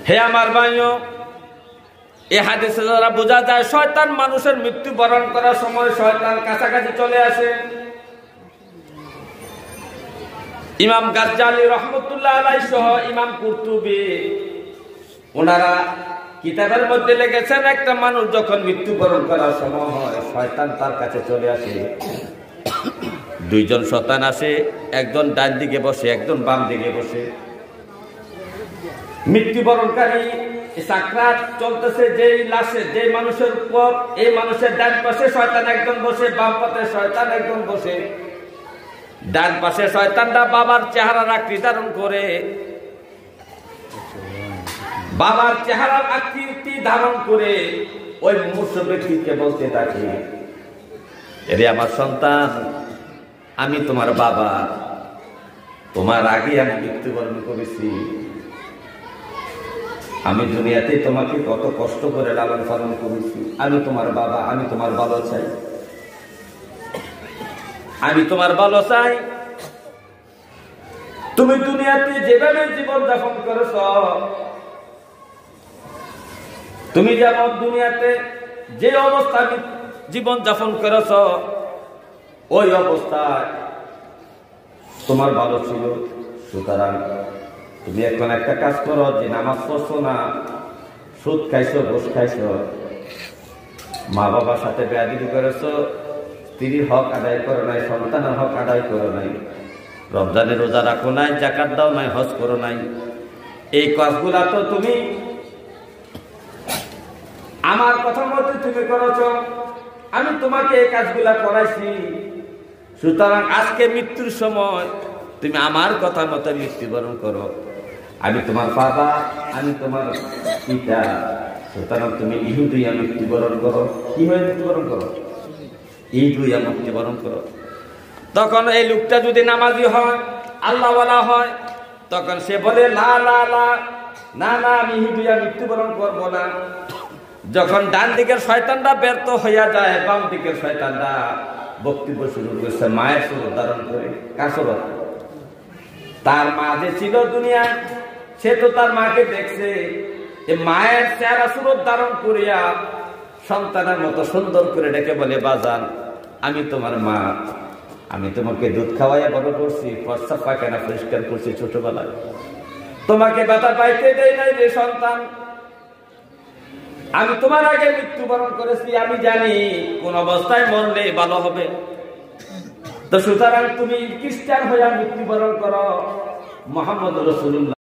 হে আমার ভাইও, এই হাদিসে দ্বারা বোঝা যায় শয়তান মানুষের মৃত্যু বরণ করার সময় শয়তান কাছাকাছি চলে আসে। ইমাম গাজ্জালি রহমতুল্লাহ আলাইহি সহ ইমাম কুরতুবী ওনারা কিতাবের মধ্যে লিখেছেন, একটা মানুষ যখন মৃত্যুবরণ করার সময় হয় শয়তান তার কাছে চলে আসে। দুইজন শয়তান আসে, একজন ডান দিকে বসে, একজন বাম দিকে বসে। মৃত্যুবরণকারী সাকরাত চলতেছে যেই লাশে, যেই মানুষের উপর, এই মানুষের ডান পাশে শয়তান একজন বসে, বাম পাশে শয়তান একজন বসে। ডান পাশে শয়তানটা বাবার চেহারার আকৃতি ধারণ করে, বাবার চেহারার আকৃতি ধারণ করে ওই মুমূর্ষু ব্যক্তিকে বলতে থাকে, এরে আমার সন্তান, আমি তোমার বাবা, তোমার আগে আমি মৃত্যুবরণ করেছি। আমি দুনিয়াতে তোমাকে কত কষ্ট করে লালন পালন করেছি। আমি তোমার বাবা, আমি তোমার ভালো চাই, আমি তোমার ভালো চাই। তুমি দুনিয়াতে যেভাবে জীবন যাপন করেছ, তুমি যেমন দুনিয়াতে যে অবস্থায় জীবন যাপন করেছ, ওই অবস্থায় তোমার ভালো ছিল। সুতরাং তুমি এখন একটা কাজ করো, যে নামাজ পড়ছো না, সুদ খাইছো, ঘুষ খাইছো, মা বাবার সাথে বেয়াদবি করেছো, স্ত্রীর হক আদায় করো নাই, সন্তানের হক আদায় করো নাই, রমজানের রোজা রাখো নাই, যাকাত দাও নাই, হজ করো নাই। এই কাজগুলা তো তুমি আমার কথা মতো তুমি করেছ, আমি তোমাকে এই কাজগুলা করাইছি। সুতরাং আজকে মৃত্যুর সময় তুমি আমার কথা মতো মৃত্যুবরণ করো। আমি তোমার বাবা, আমি তোমার পিতা, সুতরাং তুমি ইহুদিয়া মৃত্যুবরণ করো। কি হয়ে মৃত্যুবরণ করো? ইহুদিয়া মৃত্যুবরণ করো। তখন এই লোকটা যদি নামাজি হয়, আল্লাহওয়ালা হয়, তখন সে বলে না না না না না, আমি ইহুদিয়া মৃত্যুবরণ করবো না। যখন ডান দিকের শয়তানটা ব্যর্থ হইয়া যায়, বাম দিকের শয়তানটা বক্তব্য শুরু করছে মায়ের সুরত ধারণ করে। কার সুরত? তার মা যে ছিল দুনিয়া, সে তো তার মাকে দেখছে, মায়ের চেহারা সুরত ধারণ করিয়া সন্তানের মতো সুন্দর করে ডেকে বলে, বাজান, আমি তোমার মা, আমি তোমাকে দুধ খাওয়াইয়া বড় করছি, প্রস্রাব পায়খানা পরিষ্কার করছি ছোটবেলায়, তোমাকে ব্যথা পাইতে দেই নাই রে সন্তান, আমি তোমার আগে মৃত্যুবরণ করেছি, আমি জানি কোন অবস্থায় মরলে ভালো হবে। তো সুতরাং তুমি খ্রিস্টান হইয়া মৃত্যুবরণ করো। মুহাম্মদ রাসূলুল্লাহ